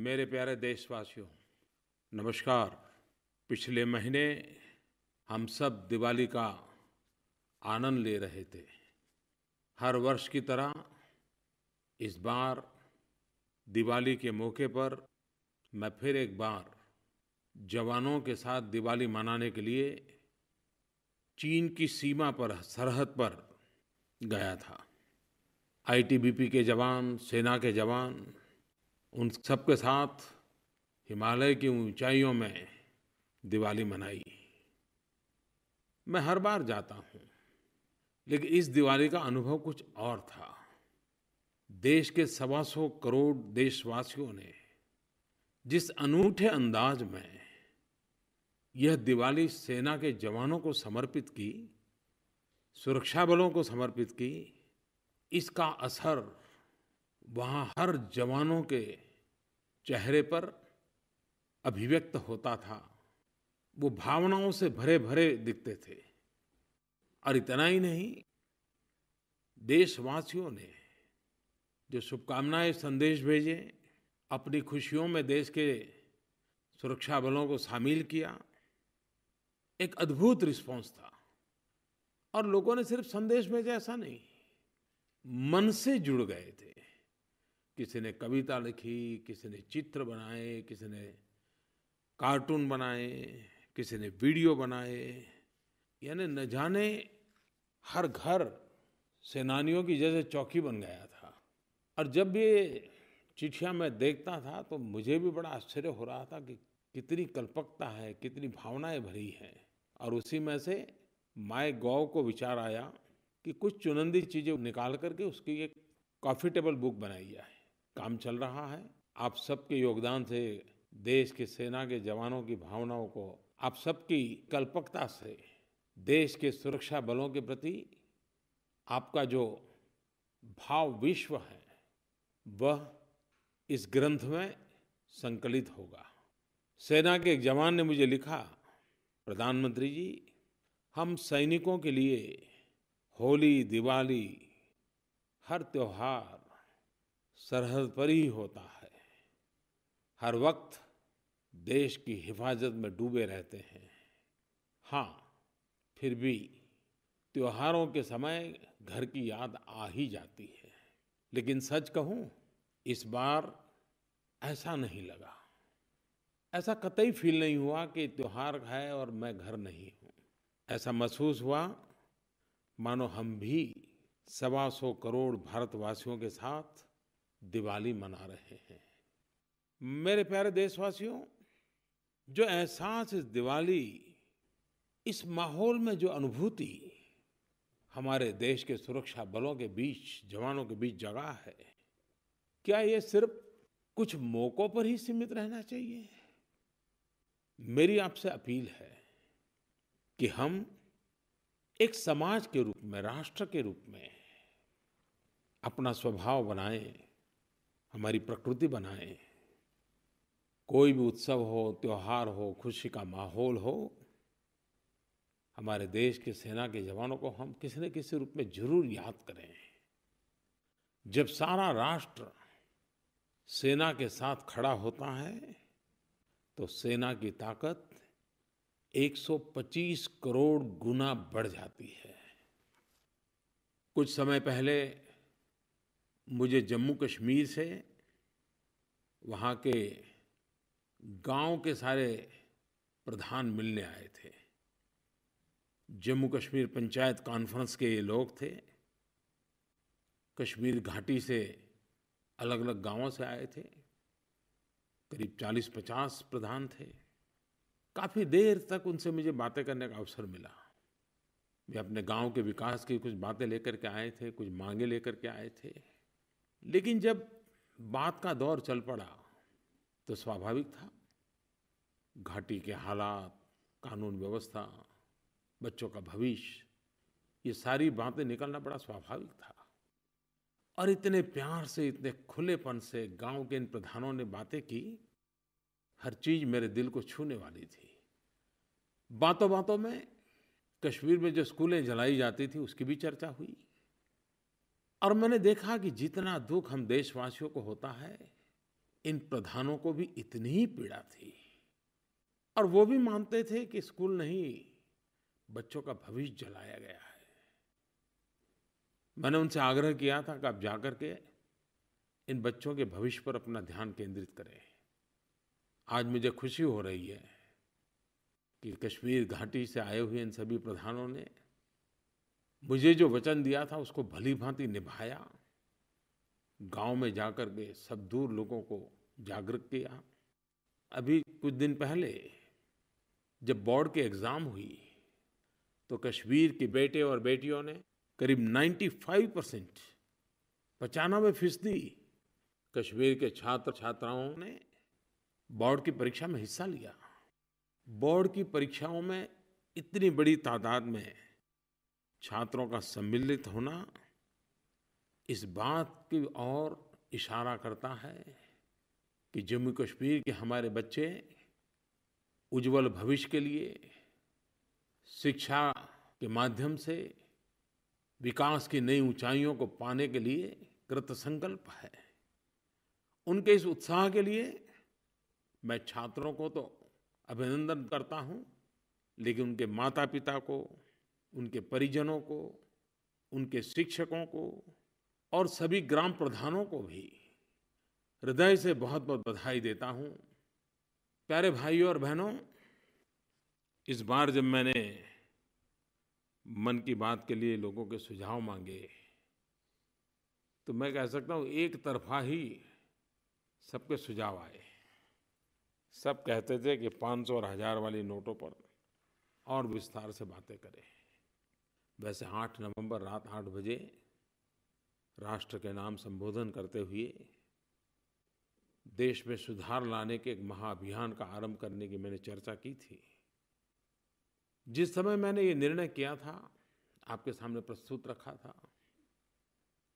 मेरे प्यारे देशवासियों, नमस्कार। पिछले महीने हम सब दिवाली का आनंद ले रहे थे। हर वर्ष की तरह इस बार दिवाली के मौके पर मैं फिर एक बार जवानों के साथ दिवाली मनाने के लिए चीन की सीमा पर, सरहद पर गया था। आईटीबीपी के जवान, सेना के जवान, उन सबके साथ हिमालय की ऊंचाइयों में दिवाली मनाई। मैं हर बार जाता हूँ, लेकिन इस दिवाली का अनुभव कुछ और था। देश के 125 करोड़ देशवासियों ने जिस अनूठे अंदाज में यह दिवाली सेना के जवानों को समर्पित की, सुरक्षा बलों को समर्पित की, इसका असर वहाँ हर जवानों के चेहरे पर अभिव्यक्त होता था। वो भावनाओं से भरे-भरे दिखते थे। और इतना ही नहीं, देशवासियों ने जो शुभकामनाएं संदेश भेजे, अपनी खुशियों में देश के सुरक्षा बलों को शामिल किया, एक अद्भुत रिस्पांस था। और लोगों ने सिर्फ संदेश भेजा ऐसा नहीं, मन से जुड़ गए थे। किसी ने कविता लिखी, किसी ने चित्र बनाए, किसी ने कार्टून बनाए, किसी ने वीडियो बनाए। यानी न जाने हर घर सेनानियों की जैसे चौकी बन गया था। और जब ये चिट्ठियाँ मैं देखता था तो मुझे भी बड़ा आश्चर्य हो रहा था कि कितनी कल्पकता है, कितनी भावनाएं भरी हैं। और उसी में से माय गॉव को विचार आया कि कुछ चुनिंदा चीज़ें निकाल करके उसकी एक कॉफ़ी टेबल बुक बनाई जाए। काम चल रहा है। आप सबके योगदान से, देश के सेना के जवानों की भावनाओं को, आप सबकी कल्पकता से देश के सुरक्षा बलों के प्रति आपका जो भाव विश्व है, वह इस ग्रंथ में संकलित होगा। सेना के एक जवान ने मुझे लिखा, प्रधानमंत्री जी, हम सैनिकों के लिए होली, दिवाली, हर त्योहार सरहद पर ही होता है। हर वक्त देश की हिफाजत में डूबे रहते हैं। हाँ, फिर भी त्योहारों के समय घर की याद आ ही जाती है। लेकिन सच कहूँ, इस बार ऐसा नहीं लगा। ऐसा कतई फील नहीं हुआ कि त्योहार है और मैं घर नहीं हूँ। ऐसा महसूस हुआ मानो हम भी 125 करोड़ भारतवासियों के साथ दिवाली मना रहे हैं। मेरे प्यारे देशवासियों, जो एहसास इस दिवाली, इस माहौल में जो अनुभूति हमारे देश के सुरक्षा बलों के बीच, जवानों के बीच जगा है, क्या ये सिर्फ कुछ मौकों पर ही सीमित रहना चाहिए? मेरी आपसे अपील है कि हम एक समाज के रूप में, राष्ट्र के रूप में अपना स्वभाव बनाएं, हमारी प्रकृति बनाएं। कोई भी उत्सव हो, त्योहार हो, खुशी का माहौल हो, हमारे देश के सेना के जवानों को हम किसी न किसी रूप में जरूर याद करें। जब सारा राष्ट्र सेना के साथ खड़ा होता है तो सेना की ताकत 125 करोड़ गुना बढ़ जाती है। कुछ समय पहले मुझे जम्मू कश्मीर से वहाँ के गांव के सारे प्रधान मिलने आए थे। जम्मू कश्मीर पंचायत कॉन्फ्रेंस के ये लोग थे। कश्मीर घाटी से अलग-अलग गांवों से आए थे। करीब 40-50 प्रधान थे। काफ़ी देर तक उनसे मुझे बातें करने का अवसर मिला। वे अपने गांव के विकास की कुछ बातें लेकर के आए थे, कुछ मांगे लेकर के आए थे। लेकिन जब बात का दौर चल पड़ा तो स्वाभाविक था, घाटी के हालात, कानून व्यवस्था, बच्चों का भविष्य, ये सारी बातें निकलना बड़ा स्वाभाविक था। और इतने प्यार से, इतने खुलेपन से गांव के इन प्रधानों ने बातें की, हर चीज़ मेरे दिल को छूने वाली थी। बातों-बातों में कश्मीर में जो स्कूलें जलाई जाती थी, उसकी भी चर्चा हुई। और मैंने देखा कि जितना दुःख हम देशवासियों को होता है, इन प्रधानों को भी इतनी ही पीड़ा थी और वो भी मानते थे कि स्कूल नहीं, बच्चों का भविष्य जलाया गया है। मैंने उनसे आग्रह किया था कि आप जाकर के इन बच्चों के भविष्य पर अपना ध्यान केंद्रित करें। आज मुझे खुशी हो रही है कि कश्मीर घाटी से आए हुए इन सभी प्रधानों ने मुझे जो वचन दिया था उसको भली-भांति निभाया। गाँव में जाकर के सब दूर लोगों को जागरूक किया। अभी कुछ दिन पहले जब बोर्ड की एग्ज़ाम हुई तो कश्मीर के बेटे और बेटियों ने करीब 95% 95% कश्मीर के छात्र छात्राओं ने बोर्ड की परीक्षा में हिस्सा लिया। बोर्ड की परीक्षाओं में इतनी बड़ी तादाद में छात्रों का सम्मिलित होना इस बात की ओर इशारा करता है कि जम्मू कश्मीर के हमारे बच्चे उज्ज्वल भविष्य के लिए शिक्षा के माध्यम से विकास की नई ऊंचाइयों को पाने के लिए कृतसंकल्प है। उनके इस उत्साह के लिए मैं छात्रों को तो अभिनंदन करता हूं, लेकिन उनके माता-पिता को, उनके परिजनों को, उनके शिक्षकों को और सभी ग्राम प्रधानों को भी हृदय से बहुत-बहुत बधाई देता हूं। प्यारे भाइयों और बहनों, इस बार जब मैंने मन की बात के लिए लोगों के सुझाव मांगे तो मैं कह सकता हूं एक तरफा ही सबके सुझाव आए। सब कहते थे कि 500 और 1000 वाली नोटों पर और विस्तार से बातें करें। वैसे 8 नवंबर रात 8 बजे राष्ट्र के नाम संबोधन करते हुए देश में सुधार लाने के एक महाअभियान का आरंभ करने की मैंने चर्चा की थी। जिस समय मैंने ये निर्णय किया था, आपके सामने प्रस्तुत रखा था,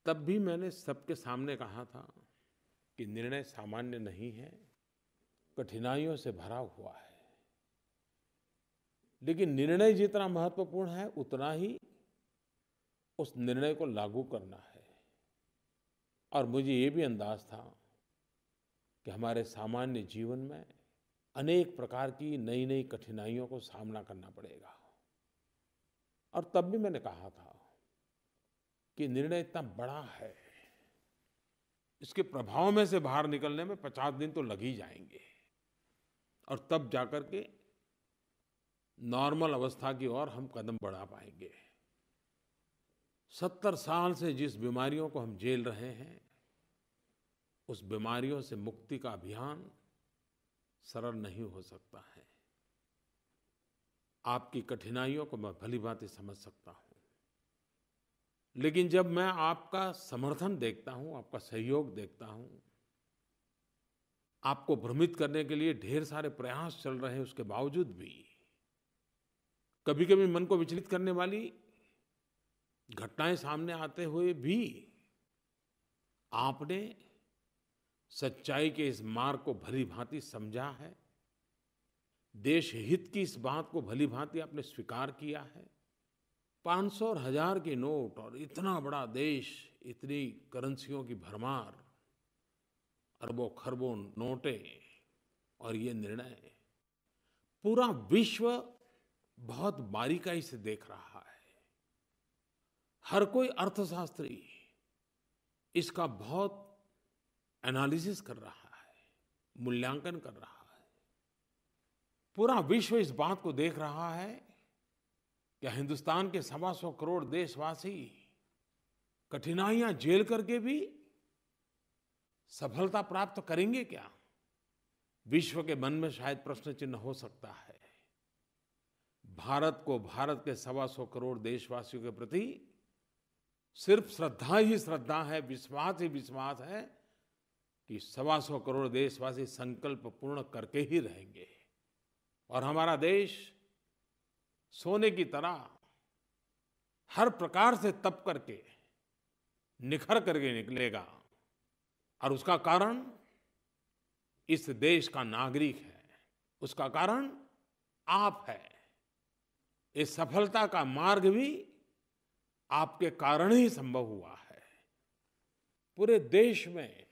तब भी मैंने सबके सामने कहा था कि निर्णय सामान्य नहीं है, कठिनाइयों से भरा हुआ है। लेकिन निर्णय जितना महत्वपूर्ण है उतना ही उस निर्णय को लागू करना है। और मुझे ये भी अंदाज था कि हमारे सामान्य जीवन में अनेक प्रकार की नई-नई कठिनाइयों को सामना करना पड़ेगा। और तब भी मैंने कहा था कि निर्णय इतना बड़ा है, इसके प्रभाव में से बाहर निकलने में 50 दिन तो लग ही जाएंगे और तब जाकर के नॉर्मल अवस्था की ओर हम कदम बढ़ा पाएंगे। 70 साल से जिस बीमारियों को हम झेल रहे हैं, उस बीमारियों से मुक्ति का अभियान सरल नहीं हो सकता है। आपकी कठिनाइयों को मैं भली-भांति समझ सकता हूँ, लेकिन जब मैं आपका समर्थन देखता हूँ, आपका सहयोग देखता हूँ, आपको भ्रमित करने के लिए ढेर सारे प्रयास चल रहे हैं, उसके बावजूद भी कभी-कभी मन को विचलित करने वाली घटनाएं सामने आते हुए भी आपने सच्चाई के इस मार्ग को भली-भांति समझा है, देश हित की इस बात को भली-भांति आपने स्वीकार किया है। 500 और 1000 के नोट और इतना बड़ा देश, इतनी करेंसियों की भरमार, अरबों खरबों नोटें और ये निर्णय, पूरा विश्व बहुत बारीकाई से देख रहा है। हर कोई अर्थशास्त्री इसका बहुत एनालिसिस कर रहा है, मूल्यांकन कर रहा है। पूरा विश्व इस बात को देख रहा है कि हिंदुस्तान के 125 करोड़ देशवासी कठिनाइयां झेल करके भी सफलता प्राप्त करेंगे क्या? विश्व के मन में शायद प्रश्न चिन्ह हो सकता है। भारत को, भारत के 125 करोड़ देशवासियों के प्रति सिर्फ श्रद्धा ही श्रद्धा है, विश्वास ही विश्वास है कि 125 करोड़ देशवासी संकल्प पूर्ण करके ही रहेंगे और हमारा देश सोने की तरह हर प्रकार से तप करके, निखर करके निकलेगा। और उसका कारण इस देश का नागरिक है, उसका कारण आप है। इस सफलता का मार्ग भी आपके कारण ही संभव हुआ है। पूरे देश में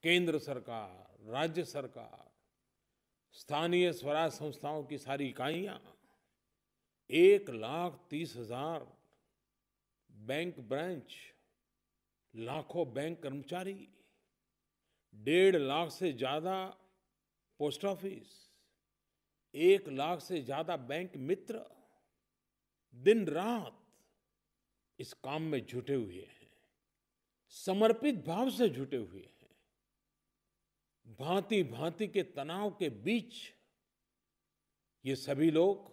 केंद्र सरकार, राज्य सरकार, स्थानीय स्वराज संस्थाओं की सारी इकाइयां, 1,30,000 बैंक ब्रांच, लाखों बैंक कर्मचारी, 1.5 लाख से ज्यादा पोस्ट ऑफिस, 1 लाख से ज्यादा बैंक मित्र दिन रात इस काम में जुटे हुए हैं, समर्पित भाव से जुटे हुए हैं। भांति भांति के तनाव के बीच ये सभी लोग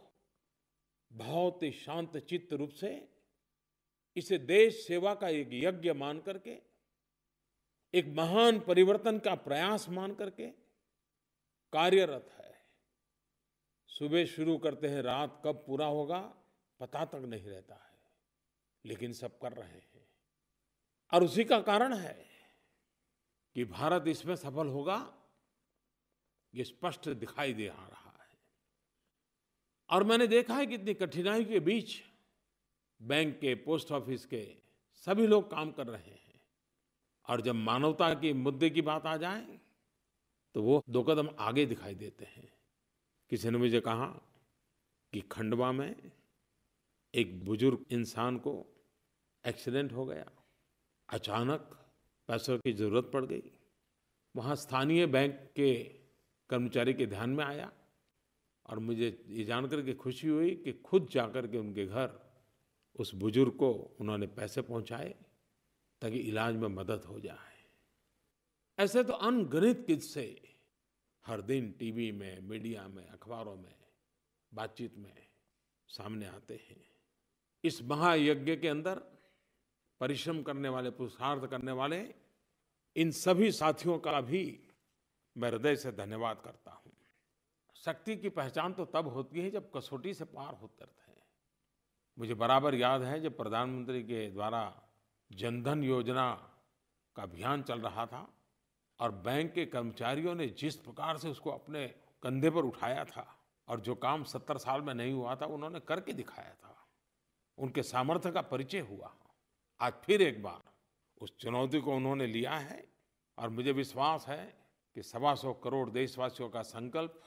बहुत ही शांत चित्त रूप से इसे देश सेवा का एक यज्ञ मान करके, एक महान परिवर्तन का प्रयास मान करके कार्यरत है। सुबह शुरू करते हैं, रात कब पूरा होगा पता तक नहीं रहता है, लेकिन सब कर रहे हैं। और उसी का कारण है कि भारत इसमें सफल होगा, ये स्पष्ट दिखाई दे रहा है। और मैंने देखा है कि इतनी कठिनाई के बीच बैंक के, पोस्ट ऑफिस के सभी लोग काम कर रहे हैं। और जब मानवता के मुद्दे की बात आ जाए तो वो 2 कदम आगे दिखाई देते हैं। किसी ने मुझे कहा कि खंडवा में एक बुजुर्ग इंसान को एक्सीडेंट हो गया, अचानक पैसों की जरूरत पड़ गई। वहाँ स्थानीय बैंक के कर्मचारी के ध्यान में आया और मुझे ये जानकर के खुशी हुई कि खुद जाकर के उनके घर उस बुजुर्ग को उन्होंने पैसे पहुंचाए ताकि इलाज में मदद हो जाए। ऐसे तो अनगिनत किस्से हर दिन टीवी में, मीडिया में, अखबारों में, बातचीत में सामने आते हैं। इस महायज्ञ के अंदर परिश्रम करने वाले, पुरुषार्थ करने वाले इन सभी साथियों का भी मैं हृदय से धन्यवाद करता हूँ। शक्ति की पहचान तो तब होती है जब कसौटी से पार उतरते हैं। मुझे बराबर याद है जब प्रधानमंत्री के द्वारा जनधन योजना का अभियान चल रहा था और बैंक के कर्मचारियों ने जिस प्रकार से उसको अपने कंधे पर उठाया था और जो काम 70 साल में नहीं हुआ था उन्होंने करके दिखाया था, उनके सामर्थ्य का परिचय हुआ। आज फिर एक बार उस चुनौती को उन्होंने लिया है और मुझे विश्वास है कि 125 करोड़ देशवासियों का संकल्प,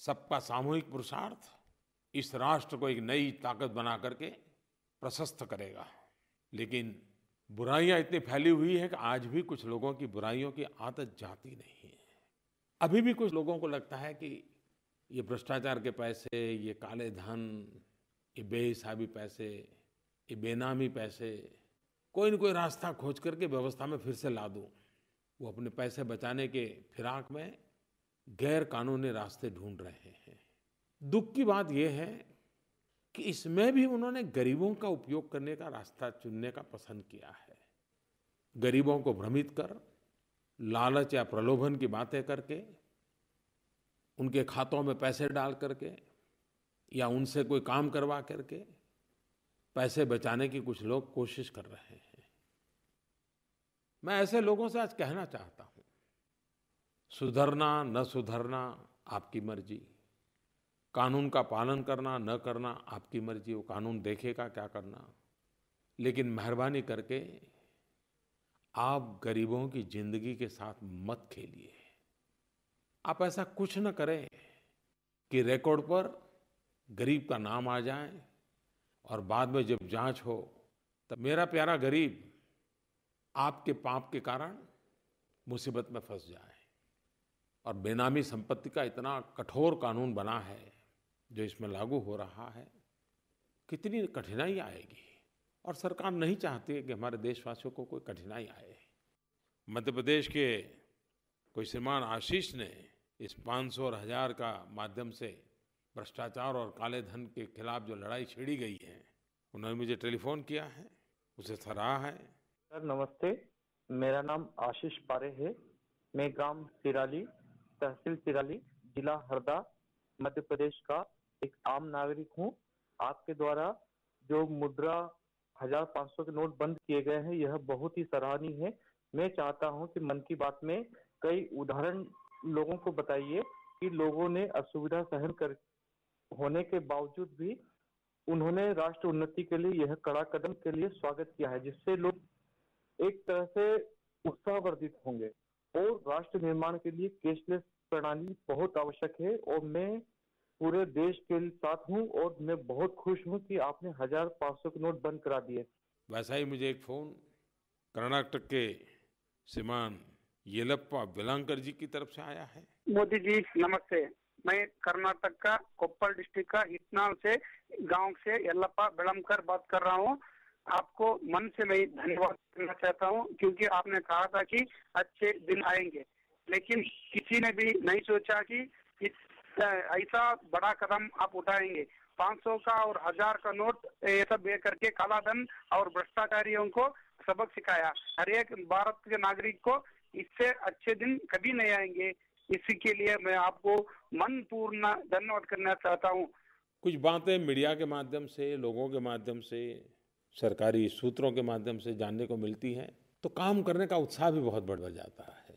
सबका सामूहिक पुरुषार्थ इस राष्ट्र को एक नई ताकत बना करके प्रशस्त करेगा। लेकिन बुराइयां इतनी फैली हुई है कि आज भी कुछ लोगों की बुराइयों की आदत जाती नहीं है। अभी भी कुछ लोगों को लगता है कि ये भ्रष्टाचार के पैसे, ये काले धन, ये बेहिसाबी पैसे, ये बेनामी पैसे, कोई न कोई रास्ता खोज करके व्यवस्था में फिर से ला दूं। वो अपने पैसे बचाने के फिराक में गैर कानूनी रास्ते ढूंढ रहे हैं। दुख की बात यह है कि इसमें भी उन्होंने गरीबों का उपयोग करने का रास्ता चुनने का पसंद किया है। गरीबों को भ्रमित कर, लालच या प्रलोभन की बातें करके, उनके खातों में पैसे डाल करके या उनसे कोई काम करवा करके पैसे बचाने की कुछ लोग कोशिश कर रहे हैं। मैं ऐसे लोगों से आज कहना चाहता हूं, सुधरना न सुधरना आपकी मर्जी, कानून का पालन करना न करना आपकी मर्जी, वो कानून देखेगा क्या करना। लेकिन मेहरबानी करके आप गरीबों की जिंदगी के साथ मत खेलिए। आप ऐसा कुछ न करें कि रिकॉर्ड पर गरीब का नाम आ जाए और बाद में जब जांच हो तब मेरा प्यारा गरीब आपके पाप के कारण मुसीबत में फंस जाए। और बेनामी संपत्ति का इतना कठोर कानून बना है जो इसमें लागू हो रहा है, कितनी कठिनाई आएगी। और सरकार नहीं चाहती है कि हमारे देशवासियों को कोई कठिनाई आए। मध्य प्रदेश के कोई श्रीमान आशीष ने इस 500 और 1000 का माध्यम से भ्रष्टाचार और काले धन के खिलाफ जो लड़ाई छेड़ी गई है, उन्होंने मुझे टेलीफोन किया है, उसे सराहा है। सर नमस्ते, मेरा नाम आशीष पारे है। मैं ग्राम सिराली, तहसील सिराली, जिला हरदा, मध्य प्रदेश का एक आम नागरिक हूं। आपके द्वारा जो मुद्रा 1500 के नोट बंद किए गए हैं, यह बहुत ही सराहनीय है। मैं चाहता हूं कि मन की बात में कई उदाहरण लोगों को बताइए कि लोगों ने असुविधा सहन कर होने के बावजूद भी उन्होंने राष्ट्र उन्नति के लिए यह कड़ा कदम के लिए स्वागत किया है, जिससे लोग एक तरह से उत्साहवर्धित होंगे। और राष्ट्र निर्माण के लिए कैशलेस प्रणाली बहुत आवश्यक है। और मैं पूरे देश के साथ हूँ और मैं बहुत खुश हूँ कि आपने 1500 के नोट बंद करा दिए। वैसा ही मुझे एक फोन कर्नाटक के श्रीमान येलप्पा वेलांकर जी की तरफ से आया है। मोदी जी नमस्ते। मैं कर्नाटक का कोप्पल डिस्ट्रिक्ट का इतनाल से गांव से यल्लप्पा बेलमकर बात कर रहा हूं। आपको मन से मैं धन्यवाद करना चाहता हूं क्योंकि आपने कहा था कि अच्छे दिन आएंगे, लेकिन किसी ने भी नहीं सोचा कि ऐसा बड़ा कदम आप उठाएंगे। 500 का और 1000 का नोट ये सब ये करके काला धन और भ्रष्टाचारियों को सबक सिखाया। हर एक भारत के नागरिक को इससे अच्छे दिन कभी नहीं आएंगे। इसी के लिए मैं आपको मन पूर्ण धन्यवाद करना चाहता हूँ। कुछ बातें मीडिया के माध्यम से, लोगों के माध्यम से, सरकारी सूत्रों के माध्यम से जानने को मिलती हैं, तो काम करने का उत्साह भी बहुत बढ़ जाता है।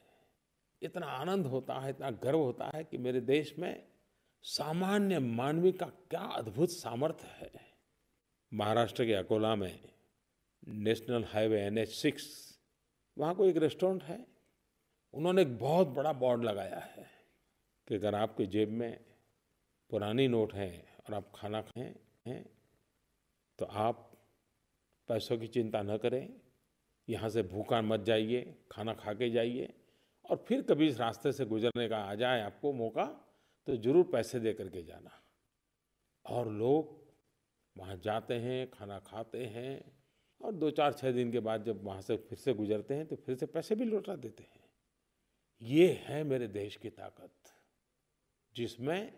इतना आनंद होता है, इतना गर्व होता है कि मेरे देश में सामान्य मानवी का क्या अद्भुत सामर्थ्य है। महाराष्ट्र के अकोला में नेशनल हाईवे NH6, वहाँ कोई एक रेस्टोरेंट है। उन्होंने एक बहुत बड़ा बोर्ड लगाया है कि अगर आपके जेब में पुरानी नोट है और आप खाना खाएं हैं तो आप पैसों की चिंता न करें, यहाँ से भूखा मत जाइए, खाना खा के जाइए, और फिर कभी इस रास्ते से गुजरने का आ जाए आपको मौका तो ज़रूर पैसे दे करके जाना। और लोग वहाँ जाते हैं, खाना खाते हैं, और 2-4-6 दिन के बाद जब वहाँ से फिर से गुजरते हैं तो फिर से पैसे भी लौटा देते हैं। ये है मेरे देश की ताकत, जिसमें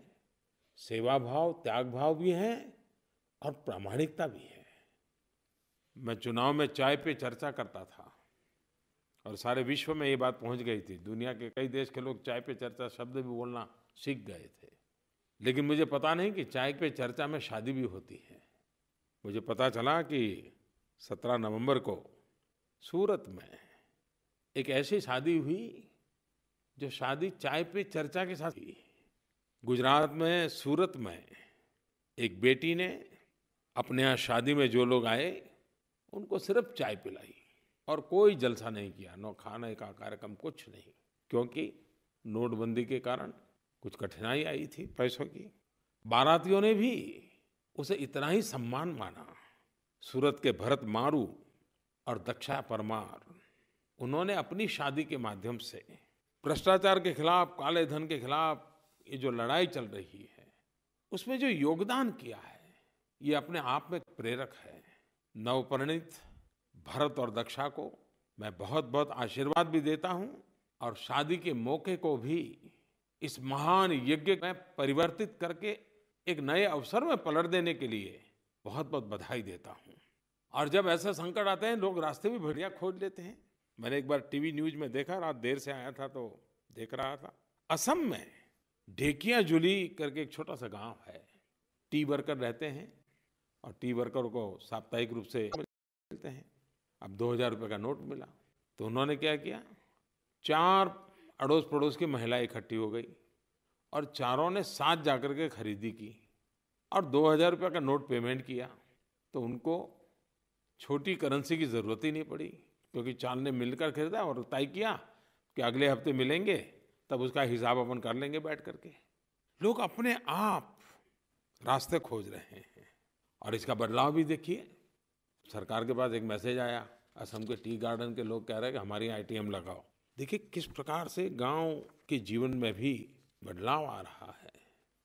सेवा भाव, त्याग भाव भी है और प्रामाणिकता भी है। मैं चुनाव में चाय पे चर्चा करता था और सारे विश्व में ये बात पहुंच गई थी। दुनिया के कई देश के लोग चाय पे चर्चा शब्द भी बोलना सीख गए थे। लेकिन मुझे पता नहीं कि चाय पे चर्चा में शादी भी होती है। मुझे पता चला कि 17 नवंबर को सूरत में एक ऐसी शादी हुई जो शादी चाय पे चर्चा के साथ हुई। गुजरात में सूरत में एक बेटी ने अपने यहाँ शादी में जो लोग आए उनको सिर्फ चाय पिलाई और कोई जलसा नहीं किया, न खाने का कार्यक्रम, कुछ नहीं, क्योंकि नोटबंदी के कारण कुछ कठिनाई आई थी पैसों की। बारातियों ने भी उसे इतना ही सम्मान माना। सूरत के भरत मारू और दक्षा परमार, उन्होंने अपनी शादी के माध्यम से भ्रष्टाचार के खिलाफ, काले धन के खिलाफ ये जो लड़ाई चल रही है उसमें जो योगदान किया है ये अपने आप में प्रेरक है। नवपरिणीत भरत और दक्षा को मैं बहुत बहुत आशीर्वाद भी देता हूं और शादी के मौके को भी इस महान यज्ञ में परिवर्तित करके एक नए अवसर में पलट देने के लिए बहुत बहुत बधाई देता हूं। और जब ऐसे संकट आते हैं लोग रास्ते भी बढ़िया खोज लेते हैं। मैंने एक बार टीवी न्यूज में देखा, रात देर से आया था तो देख रहा था, असम में ढेकियाजुली करके एक छोटा सा गांव है। टी वर्कर रहते हैं और टी वर्कर को साप्ताहिक रूप से मिलते हैं। अब 2000 रुपये का नोट मिला तो उन्होंने क्या किया, 4 अड़ोस पड़ोस की महिलाएं इकट्ठी हो गई और चारों ने साथ जाकर के खरीदी की और 2000 रुपये का नोट पेमेंट किया। तो उनको छोटी करेंसी की ज़रूरत ही नहीं पड़ी, क्योंकि 4 ने मिलकर खरीदा और तय किया कि अगले हफ्ते मिलेंगे, तब उसका हिसाब अपन कर लेंगे बैठ करके। लोग अपने आप रास्ते खोज रहे हैं और इसका बदलाव भी देखिए। सरकार के पास एक मैसेज आया, असम के टी गार्डन के लोग कह रहे हैं कि हमारी ATM लगाओ। देखिए किस प्रकार से गांव के जीवन में भी बदलाव आ रहा है।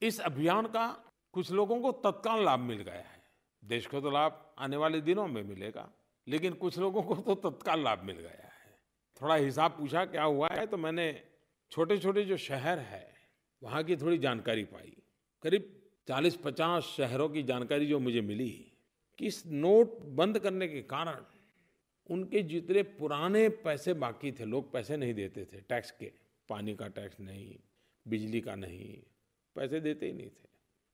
इस अभियान का कुछ लोगों को तत्काल लाभ मिल गया है। देश को तो लाभ आने वाले दिनों में मिलेगा, लेकिन कुछ लोगों को तो तत्काल लाभ मिल गया है। थोड़ा हिसाब पूछा क्या हुआ है तो मैंने छोटे छोटे जो शहर है वहाँ की थोड़ी जानकारी पाई। करीब 40-50 शहरों की जानकारी जो मुझे मिली कि इस नोट बंद करने के कारण उनके जितने पुराने पैसे बाकी थे, लोग पैसे नहीं देते थे टैक्स के, पानी का टैक्स नहीं, बिजली का नहीं, पैसे देते ही नहीं थे।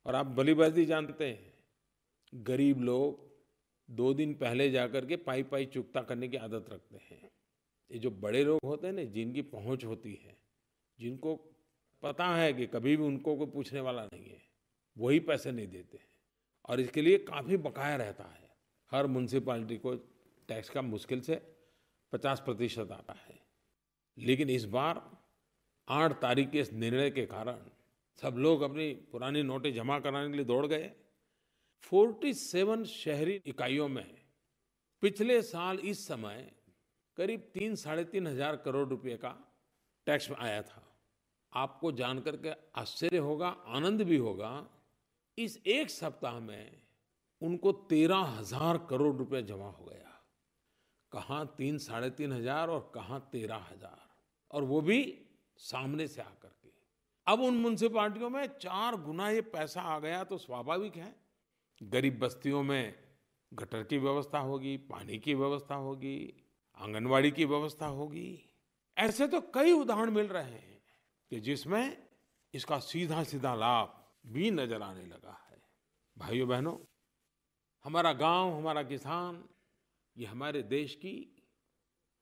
और आप भली भांति जानते हैं गरीब लोग 2 दिन पहले जाकर के पाई पाई चुकता करने की आदत रखते हैं। ये जो बड़े लोग होते हैं ना, जिनकी पहुंच होती है, जिनको पता है कि कभी भी उनको कोई पूछने वाला नहीं है, वही पैसे नहीं देते हैं और इसके लिए काफ़ी बकाया रहता है। हर म्यूनसिपालिटी को टैक्स का मुश्किल से 50% आता है। लेकिन इस बार 8 तारीख के इस निर्णय के कारण सब लोग अपनी पुरानी नोटें जमा कराने के लिए दौड़ गए। 47 शहरी इकाइयों में पिछले साल इस समय करीब 3 साढ़े 3 हजार करोड़ रुपए का टैक्स आया था। आपको जानकर के आश्चर्य होगा, आनंद भी होगा, इस एक सप्ताह में उनको 13,000 करोड़ रुपए जमा हो गया। कहाँ 3 साढ़े 3 हजार और कहाँ 13,000, और वो भी सामने से आकर के। अब उन म्युनिसिपैलिटियों में 4 गुना ये पैसा आ गया तो स्वाभाविक है गरीब बस्तियों में गटर की व्यवस्था होगी, पानी की व्यवस्था होगी, आंगनवाड़ी की व्यवस्था होगी। ऐसे तो कई उदाहरण मिल रहे हैं कि जिसमें इसका सीधा सीधा लाभ भी नजर आने लगा है। भाइयों बहनों, हमारा गांव, हमारा किसान, ये हमारे देश की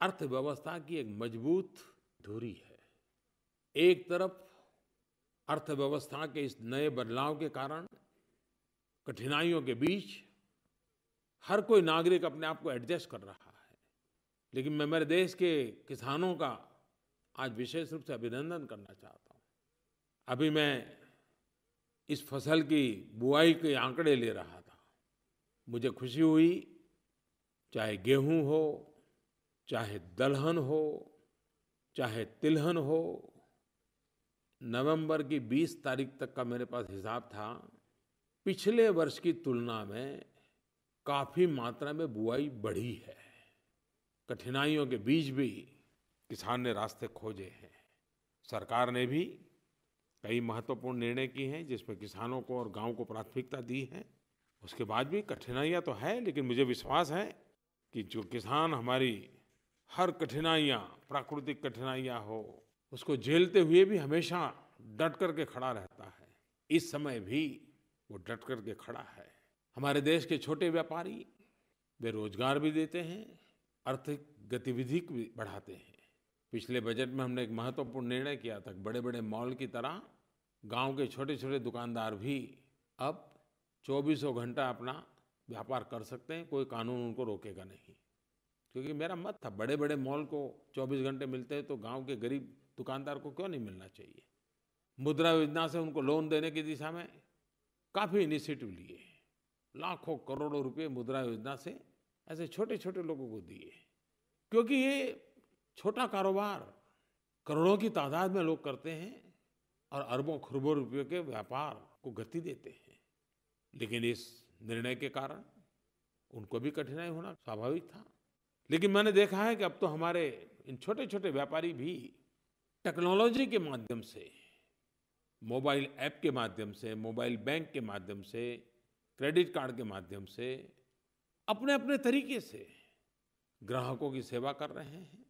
अर्थव्यवस्था की एक मजबूत धुरी है। एक तरफ अर्थव्यवस्था के इस नए बदलाव के कारण कठिनाइयों के बीच हर कोई नागरिक अपने आप को एडजस्ट कर रहा है, लेकिन मैं मेरे देश के किसानों का आज विशेष रूप से अभिनंदन करना चाहता हूँ। अभी मैं इस फसल की बुआई के आंकड़े ले रहा था, मुझे खुशी हुई, चाहे गेहूं हो, चाहे दलहन हो, चाहे तिलहन हो। नवंबर की 20 तारीख तक का मेरे पास हिसाब था, पिछले वर्ष की तुलना में काफी मात्रा में बुआई बढ़ी है। कठिनाइयों के बीच भी किसान ने रास्ते खोजे हैं। सरकार ने भी कई महत्वपूर्ण निर्णय किए हैं जिसमें किसानों को और गांव को प्राथमिकता दी है। उसके बाद भी कठिनाइयां तो है, लेकिन मुझे विश्वास है कि जो किसान हमारी हर कठिनाइयां, प्राकृतिक कठिनाइयां हो, उसको झेलते हुए भी हमेशा डट करके खड़ा रहता है। इस समय भी वो डट करके खड़ा है। हमारे देश के छोटे व्यापारी, वे रोजगार भी देते हैं, आर्थिक गतिविधि भी बढ़ाते हैं। पिछले बजट में हमने एक महत्वपूर्ण निर्णय किया था, बड़े बड़े मॉल की तरह गांव के छोटे छोटे दुकानदार भी अब 24 घंटा अपना व्यापार कर सकते हैं, कोई कानून उनको रोकेगा नहीं। क्योंकि मेरा मत था, बड़े बड़े मॉल को 24 घंटे मिलते हैं तो गांव के गरीब दुकानदार को क्यों नहीं मिलना चाहिए। मुद्रा योजना से उनको लोन देने की दिशा में काफ़ी इनिशिएटिव लिए, लाखों करोड़ों रुपए मुद्रा योजना से ऐसे छोटे छोटे लोगों को दिए, क्योंकि ये छोटा कारोबार करोड़ों की तादाद में लोग करते हैं और अरबों खरबों रुपयों के व्यापार को गति देते हैं। लेकिन इस निर्णय के कारण उनको भी कठिनाई होना स्वाभाविक था। लेकिन मैंने देखा है कि अब तो हमारे इन छोटे छोटे व्यापारी भी टेक्नोलॉजी के माध्यम से, मोबाइल ऐप के माध्यम से, मोबाइल बैंक के माध्यम से, क्रेडिट कार्ड के माध्यम से अपने अपने तरीके से ग्राहकों की सेवा कर रहे हैं,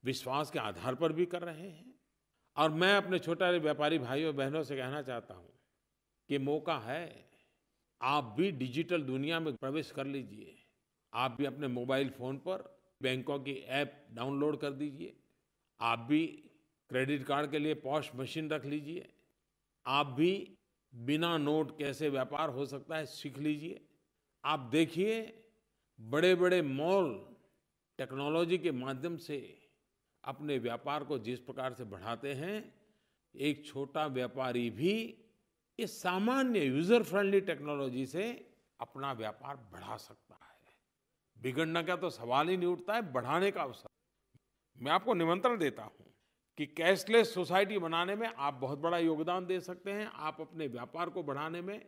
विश्वास के आधार पर भी कर रहे हैं। और मैं अपने छोटे व्यापारी भाइयों बहनों से कहना चाहता हूं कि मौका है, आप भी डिजिटल दुनिया में प्रवेश कर लीजिए। आप भी अपने मोबाइल फोन पर बैंकों की ऐप डाउनलोड कर दीजिए। आप भी क्रेडिट कार्ड के लिए पॉश मशीन रख लीजिए। आप भी बिना नोट कैसे व्यापार हो सकता है सीख लीजिए। आप देखिए, बड़े बड़े मॉल टेक्नोलॉजी के माध्यम से अपने व्यापार को जिस प्रकार से बढ़ाते हैं, एक छोटा व्यापारी भी इस सामान्य यूजर फ्रेंडली टेक्नोलॉजी से अपना व्यापार बढ़ा सकता है। बिगड़ने का तो सवाल ही नहीं उठता है, बढ़ाने का अवसर। मैं आपको निमंत्रण देता हूं कि कैशलेस सोसाइटी बनाने में आप बहुत बड़ा योगदान दे सकते हैं। आप अपने व्यापार को बढ़ाने में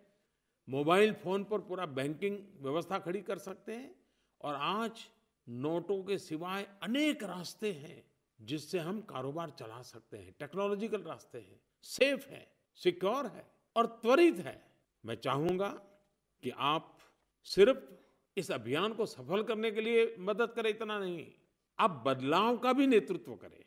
मोबाइल फोन पर पूरा बैंकिंग व्यवस्था खड़ी कर सकते हैं। और आज नोटों के सिवाय अनेक रास्ते हैं जिससे हम कारोबार चला सकते हैं। टेक्नोलॉजिकल रास्ते हैं, सेफ है, सिक्योर है और त्वरित है। मैं चाहूंगा कि आप सिर्फ इस अभियान को सफल करने के लिए मदद करें, इतना नहीं, आप बदलाव का भी नेतृत्व करें।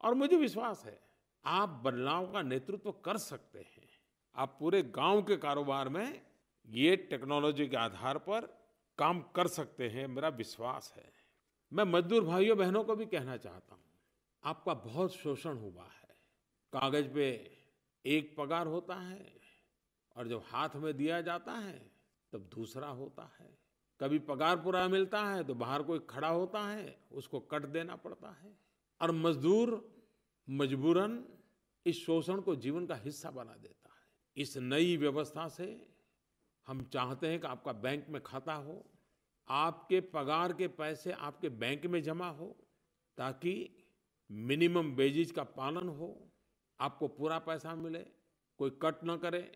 और मुझे विश्वास है आप बदलाव का नेतृत्व कर सकते हैं। आप पूरे गांव के कारोबार में ये टेक्नोलॉजी के आधार पर काम कर सकते हैं, मेरा विश्वास है। मैं मजदूर भाइयों बहनों को भी कहना चाहता हूँ, आपका बहुत शोषण हुआ है। कागज पे एक पगार होता है और जब हाथ में दिया जाता है तब दूसरा होता है। कभी पगार पूरा मिलता है तो बाहर कोई खड़ा होता है, उसको कट देना पड़ता है। और मजदूर मजबूरन इस शोषण को जीवन का हिस्सा बना देता है। इस नई व्यवस्था से हम चाहते हैं कि आपका बैंक में खाता हो, आपके पगार के पैसे आपके बैंक में जमा हो, ताकि मिनिमम वेजेस का पालन हो, आपको पूरा पैसा मिले, कोई कट न करे,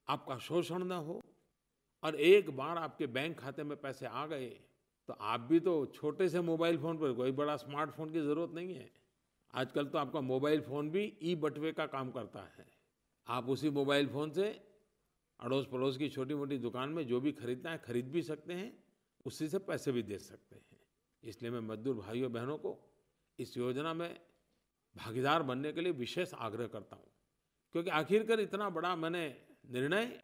आपका शोषण न हो। और एक बार आपके बैंक खाते में पैसे आ गए तो आप भी तो छोटे से मोबाइल फ़ोन पर, कोई बड़ा स्मार्टफोन की ज़रूरत नहीं है। आजकल तो आपका मोबाइल फ़ोन भी ई बटुए का काम करता है। आप उसी मोबाइल फ़ोन से अड़ोस पड़ोस की छोटी मोटी दुकान में जो भी खरीदना है खरीद भी सकते हैं, उसी से पैसे भी दे सकते हैं। इसलिए मैं मजदूर भाइयों बहनों को इस योजना में भागीदार बनने के लिए विशेष आग्रह करता हूँ, क्योंकि आखिरकार इतना बड़ा मैंने निर्णय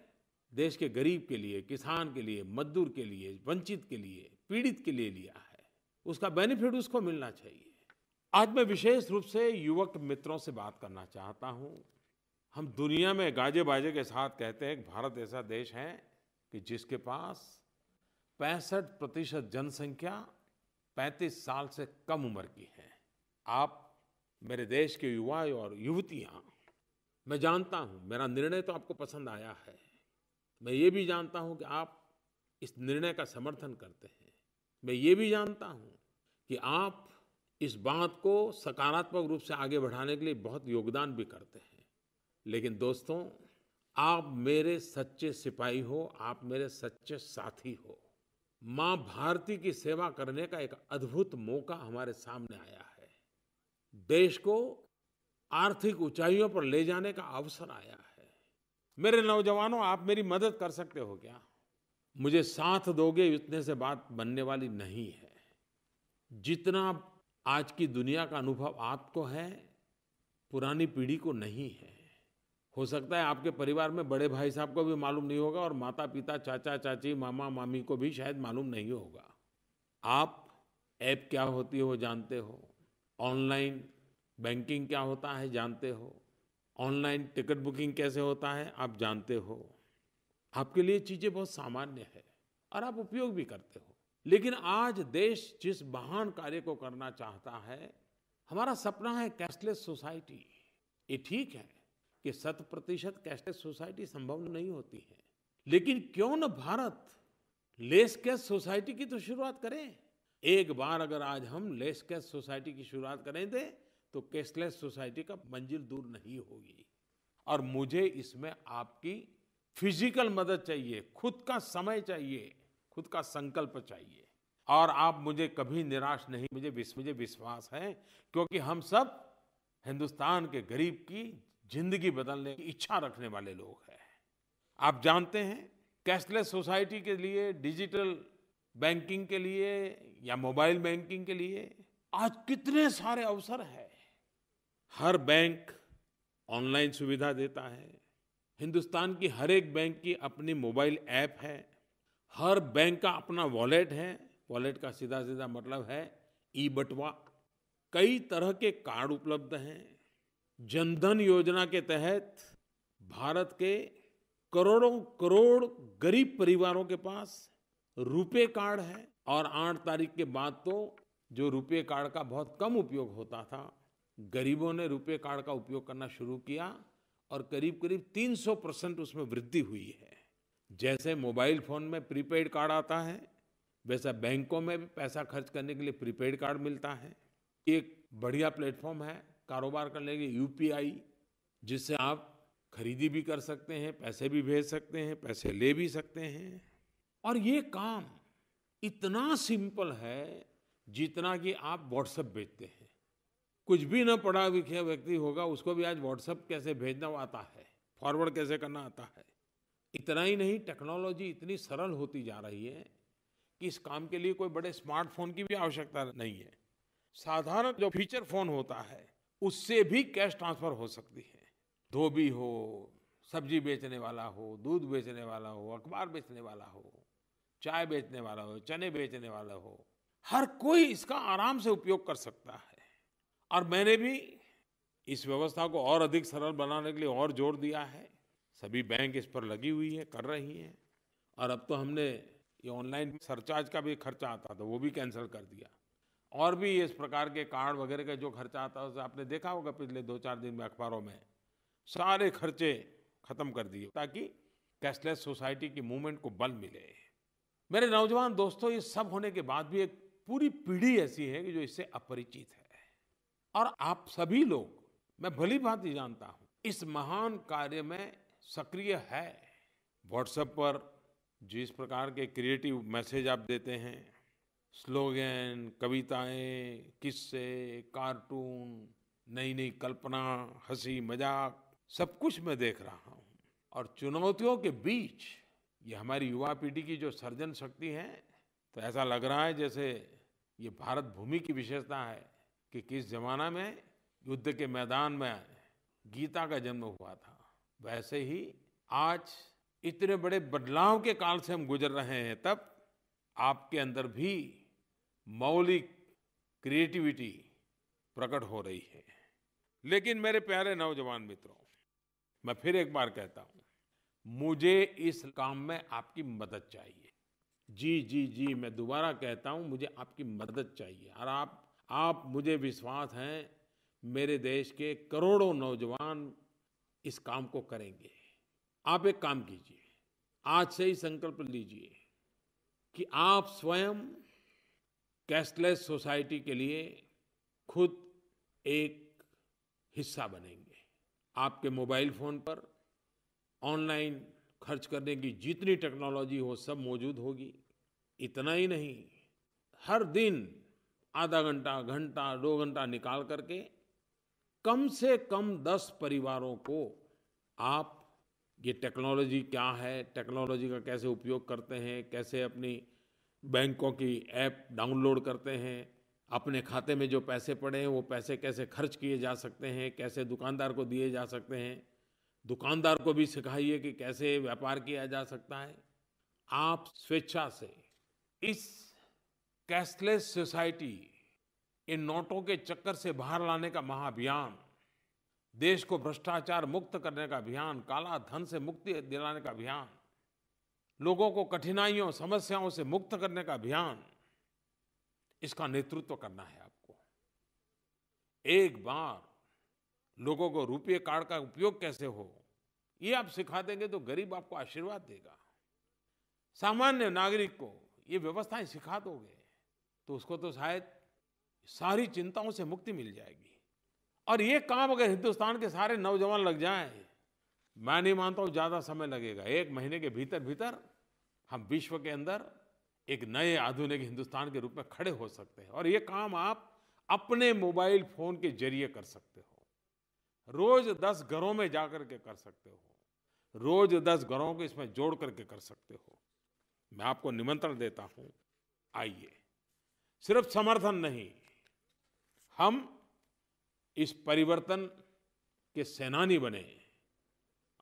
देश के गरीब के लिए, किसान के लिए, मजदूर के लिए, वंचित के लिए, पीड़ित के लिए लिया है। उसका बेनिफिट उसको मिलना चाहिए। आज मैं विशेष रूप से युवक मित्रों से बात करना चाहता हूँ। हम दुनिया में गाजे बाजे के साथ कहते हैं कि भारत ऐसा देश है कि जिसके पास 65% जनसंख्या 35 साल से कम उम्र की है। आप मेरे देश के युवा और युवतियाँ, मैं जानता हूँ मेरा निर्णय तो आपको पसंद आया है। मैं ये भी जानता हूँ कि आप इस निर्णय का समर्थन करते हैं। मैं ये भी जानता हूँ कि आप इस बात को सकारात्मक रूप से आगे बढ़ाने के लिए बहुत योगदान भी करते हैं। लेकिन दोस्तों, आप मेरे सच्चे सिपाही हो, आप मेरे सच्चे साथी हो। माँ भारती की सेवा करने का एक अद्भुत मौका हमारे सामने आया है। देश को आर्थिक ऊंचाइयों पर ले जाने का अवसर आया है। मेरे नौजवानों, आप मेरी मदद कर सकते हो क्या? मुझे साथ दोगे इतने से बात बनने वाली नहीं है। जितना आज की दुनिया का अनुभव आपको है, पुरानी पीढ़ी को नहीं है। हो सकता है आपके परिवार में बड़े भाई साहब को भी मालूम नहीं होगा और माता पिता, चाचा चाची, मामा मामी को भी शायद मालूम नहीं होगा। आप ऐप क्या होती है वो जानते हो, ऑनलाइन बैंकिंग क्या होता है जानते हो, ऑनलाइन टिकट बुकिंग कैसे होता है आप जानते हो। आपके लिए चीज़ें बहुत सामान्य है और आप उपयोग भी करते हो। लेकिन आज देश जिस महान कार्य को करना चाहता है, हमारा सपना है कैशलेस सोसाइटी। ये ठीक है कि 100% कैशलेस सोसाइटी संभव नहीं होती है, लेकिन क्यों न भारत लेस कैश सोसाइटी की तो शुरुआत करें। एक बार अगर आज हम लेस कैश सोसाइटी की शुरुआत करें थे तो कैशलेस सोसाइटी का मंजिल दूर नहीं होगी। और मुझे इसमें आपकी फिजिकल मदद चाहिए, खुद का समय चाहिए, खुद का संकल्प चाहिए। और आप मुझे कभी निराश नहीं, मुझे विश्वास है, क्योंकि हम सब हिंदुस्तान के गरीब की जिंदगी बदलने की इच्छा रखने वाले लोग हैं। आप जानते हैं, कैशलेस सोसाइटी के लिए, डिजिटल बैंकिंग के लिए या मोबाइल बैंकिंग के लिए आज कितने सारे अवसर हैं। हर बैंक ऑनलाइन सुविधा देता है। हिंदुस्तान की हर एक बैंक की अपनी मोबाइल ऐप है। हर बैंक का अपना वॉलेट है। वॉलेट का सीधा सीधा मतलब है ई बटुआ। कई तरह के कार्ड उपलब्ध हैं। जनधन योजना के तहत भारत के करोड़ों करोड़ गरीब परिवारों के पास रुपे कार्ड है। और 8 तारीख के बाद तो जो रुपे कार्ड का बहुत कम उपयोग होता था, गरीबों ने रुपे कार्ड का उपयोग करना शुरू किया और करीब करीब 300% उसमें वृद्धि हुई है। जैसे मोबाइल फोन में प्रीपेड कार्ड आता है, वैसा बैंकों में भी पैसा खर्च करने के लिए प्रीपेड कार्ड मिलता है। एक बढ़िया प्लेटफॉर्म है कारोबार करने के लिए यूपीआई, जिससे आप खरीदी भी कर सकते हैं, पैसे भी भेज सकते हैं, पैसे ले भी सकते हैं। और ये काम इतना सिंपल है जितना कि आप व्हाट्सएप भेजते हैं। कुछ भी न पढ़ा लिखा व्यक्ति होगा, उसको भी आज व्हाट्सएप कैसे भेजना आता है, फॉरवर्ड कैसे करना आता है। इतना ही नहीं, टेक्नोलॉजी इतनी सरल होती जा रही है कि इस काम के लिए कोई बड़े स्मार्टफोन की भी आवश्यकता नहीं है। साधारण जो फीचर फोन होता है उससे भी कैश ट्रांसफर हो सकती है। धोबी हो, सब्जी बेचने वाला हो, दूध बेचने वाला हो, अखबार बेचने वाला हो, चाय बेचने वाला हो, चने बेचने वाला हो, हर कोई इसका आराम से उपयोग कर सकता है। और मैंने भी इस व्यवस्था को और अधिक सरल बनाने के लिए और जोर दिया है। सभी बैंक इस पर लगी हुई है, कर रही हैं। और अब तो हमने ये ऑनलाइन सरचार्ज का भी खर्चा आता था, वो भी कैंसिल कर दिया। और भी इस प्रकार के कार्ड वगैरह का जो खर्चा आता है उसे आपने देखा होगा पिछले 2-4 दिन में अखबारों में, सारे खर्चे खत्म कर दिए ताकि कैशलेस सोसाइटी की मूवमेंट को बल मिले। मेरे नौजवान दोस्तों, ये सब होने के बाद भी एक पूरी पीढ़ी ऐसी है कि जो इससे अपरिचित है, और आप सभी लोग, मैं भली भांति जानता हूं, इस महान कार्य में सक्रिय है। व्हाट्सएप पर जिस प्रकार के क्रिएटिव मैसेज आप देते हैं, स्लोगन, कविताएं, किस्से, कार्टून, नई नई कल्पना, हंसी मजाक, सब कुछ मैं देख रहा हूं। और चुनौतियों के बीच ये हमारी युवा पीढ़ी की जो सर्जन शक्ति है, तो ऐसा लग रहा है जैसे ये भारत भूमि की विशेषता है कि किस जमाना में युद्ध के मैदान में गीता का जन्म हुआ था, वैसे ही आज इतने बड़े बदलाव के काल से हम गुजर रहे हैं, तब आपके अंदर भी मौलिक क्रिएटिविटी प्रकट हो रही है। लेकिन मेरे प्यारे नौजवान मित्रों, मैं फिर एक बार कहता हूं, मुझे इस काम में आपकी मदद चाहिए। जी जी जी, मैं दोबारा कहता हूं, मुझे आपकी मदद चाहिए। और आप मुझे विश्वास है, मेरे देश के करोड़ों नौजवान इस काम को करेंगे। आप एक काम कीजिए, आज से ही संकल्प लीजिए कि आप स्वयं कैशलेस सोसाइटी के लिए खुद एक हिस्सा बनेंगे। आपके मोबाइल फोन पर ऑनलाइन खर्च करने की जितनी टेक्नोलॉजी हो, सब मौजूद होगी। इतना ही नहीं, हर दिन आधा घंटा, घंटा, 2 घंटा निकाल करके कम से कम 10 परिवारों को आप ये टेक्नोलॉजी क्या है, टेक्नोलॉजी का कैसे उपयोग करते हैं, कैसे अपनी बैंकों की ऐप डाउनलोड करते हैं, अपने खाते में जो पैसे पड़े हैं वो पैसे कैसे खर्च किए जा सकते हैं, कैसे दुकानदार को दिए जा सकते हैं, दुकानदार को भी सिखाइए कि कैसे व्यापार किया जा सकता है। आप स्वेच्छा से इस कैशलेस सोसाइटी, इन नोटों के चक्कर से बाहर लाने का महाअभियान, देश को भ्रष्टाचार मुक्त करने का अभियान, काला धन से मुक्ति दिलाने का अभियान, लोगों को कठिनाइयों, समस्याओं से मुक्त करने का अभियान, इसका नेतृत्व करना है आपको। एक बार लोगों को रुपये कार्ड का उपयोग कैसे हो, ये आप सिखा देंगे तो गरीब आपको आशीर्वाद देगा। सामान्य नागरिक को ये व्यवस्थाएं सिखा दोगे तो उसको तो शायद सारी चिंताओं से मुक्ति मिल जाएगी। और ये काम अगर हिंदुस्तान के सारे नौजवान लग जाएं, मैं नहीं मानता हूं ज्यादा समय लगेगा। 1 महीने के भीतर भीतर हम विश्व के अंदर एक नए आधुनिक हिंदुस्तान के रूप में खड़े हो सकते हैं। और ये काम आप अपने मोबाइल फोन के जरिए कर सकते हो। रोज 10 घरों में जाकर के कर सकते हो, रोज 10 घरों को इसमें जोड़ करके कर सकते हो। मैं आपको निमंत्रण देता हूं, आइए। सिर्फ समर्थन नहीं, हम इस परिवर्तन के सेनानी बने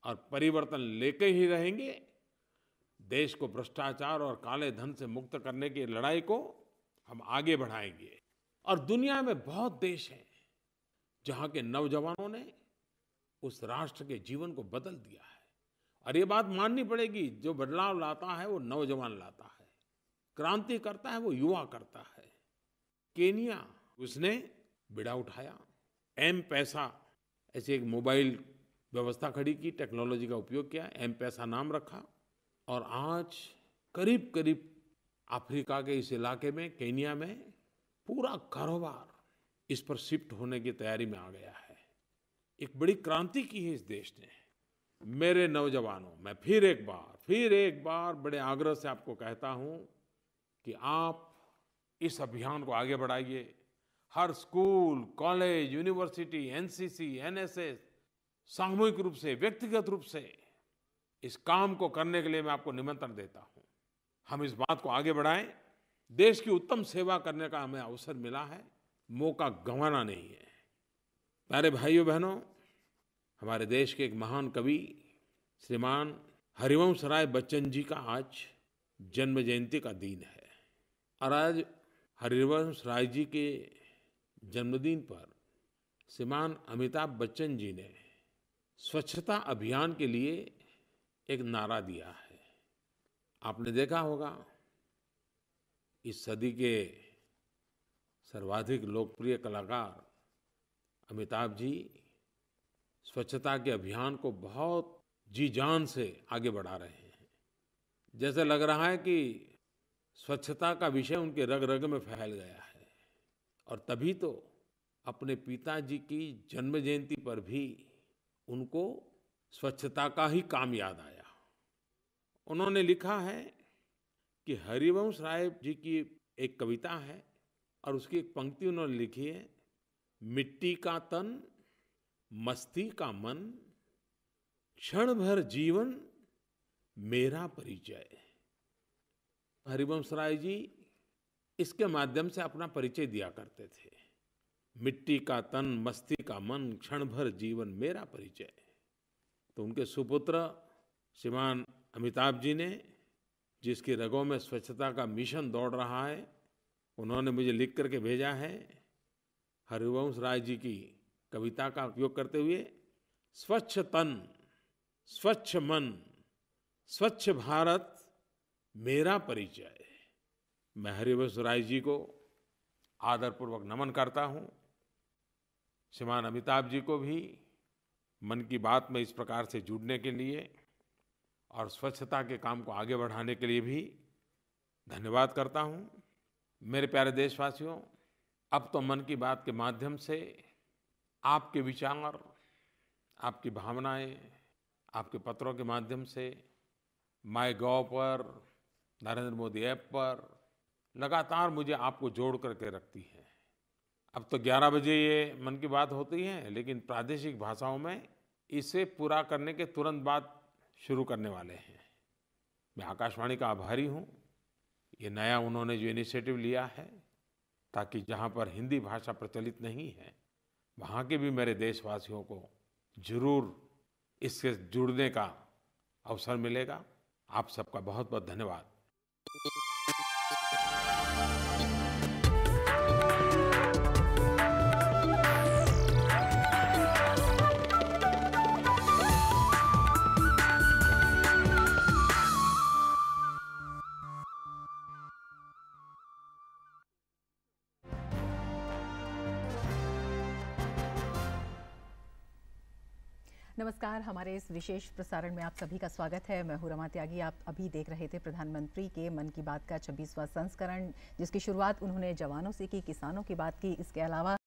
और परिवर्तन लेके ही रहेंगे। देश को भ्रष्टाचार और काले धन से मुक्त करने की लड़ाई को हम आगे बढ़ाएंगे। और दुनिया में बहुत देश हैं जहां के नौजवानों ने उस राष्ट्र के जीवन को बदल दिया है। और ये बात माननी पड़ेगी, जो बदलाव लाता है वो नौजवान लाता है, क्रांति करता है वो युवा करता है। केनिया, उसने बिड़ा उठाया, एम-पैसा ऐसे एक मोबाइल व्यवस्था खड़ी की, टेक्नोलॉजी का उपयोग किया, एम-पैसा नाम रखा। और आज करीब करीब अफ्रीका के इस इलाके में, केनिया में, पूरा कारोबार इस पर शिफ्ट होने की तैयारी में आ गया है। एक बड़ी क्रांति की है इस देश ने। मेरे नौजवानों, मैं फिर एक बार बड़े आग्रह से आपको कहता हूं कि आप इस अभियान को आगे बढ़ाइए। हर school, college, university, NCC, NSS, सामूहिक रूप से, व्यक्तिगत रूप से इस काम को करने के लिए मैं आपको निमंत्रण देता हूं। हम इस बात को आगे बढ़ाएं। देश की उत्तम सेवा करने का हमें अवसर मिला है, मौका गंवाना नहीं है। प्यारे भाइयों बहनों, हमारे देश के एक महान कवि श्रीमान हरिवंश राय बच्चन जी का आज जन्म जयंती का दिन है। और आज हरिवंश राय जी के जन्मदिन पर श्रीमान अमिताभ बच्चन जी ने स्वच्छता अभियान के लिए एक नारा दिया है। आपने देखा होगा, इस सदी के सर्वाधिक लोकप्रिय कलाकार अमिताभ जी स्वच्छता के अभियान को बहुत जी-जान से आगे बढ़ा रहे हैं। जैसे लग रहा है कि स्वच्छता का विषय उनके रग-रग में फैल गया है। और तभी तो अपने पिताजी की जन्म जयंती पर भी उनको स्वच्छता का ही काम याद आया। उन्होंने लिखा है कि हरिवंश राय जी की एक कविता है और उसकी एक पंक्ति उन्होंने लिखी है, मिट्टी का तन, मस्ती का मन, क्षण भर जीवन मेरा परिचय। हरिवंश राय जी इसके माध्यम से अपना परिचय दिया करते थे। मिट्टी का तन, मस्ती का मन, क्षण भर जीवन मेरा परिचय। तो उनके सुपुत्र श्रीमान अमिताभ जी ने, जिसकी रगों में स्वच्छता का मिशन दौड़ रहा है, उन्होंने मुझे लिख करके भेजा है, हरिवंश राय जी की कविता का उपयोग करते हुए, स्वच्छ तन, स्वच्छ मन, स्वच्छ भारत मेरा परिचय। मैं हरिवंश राय जी को आदरपूर्वक नमन करता हूँ। श्रीमान अमिताभ जी को भी मन की बात में इस प्रकार से जुड़ने के लिए और स्वच्छता के काम को आगे बढ़ाने के लिए भी धन्यवाद करता हूँ। मेरे प्यारे देशवासियों, अब तो मन की बात के माध्यम से आपके विचार, आपकी भावनाएं, आपके पत्रों के माध्यम से माईगॉव पर, नरेंद्र मोदी ऐप पर लगातार मुझे आपको जोड़ करके रखती है। अब तो 11 बजे ये मन की बात होती है, लेकिन प्रादेशिक भाषाओं में इसे पूरा करने के तुरंत बाद शुरू करने वाले हैं। मैं आकाशवाणी का आभारी हूँ। ये नया उन्होंने जो इनिशिएटिव लिया है, ताकि जहाँ पर हिंदी भाषा प्रचलित नहीं है, वहाँ के भी मेरे देशवासियों को जरूर इससे जुड़ने का अवसर मिलेगा। आप सबका बहुत बहुत धन्यवाद। नमस्कार, हमारे इस विशेष प्रसारण में आप सभी का स्वागत है। मैं हूं रमा त्यागी। आप अभी देख रहे थे प्रधानमंत्री के मन की बात का 26वां संस्करण, जिसकी शुरुआत उन्होंने जवानों से की, किसानों की बात की। इसके अलावा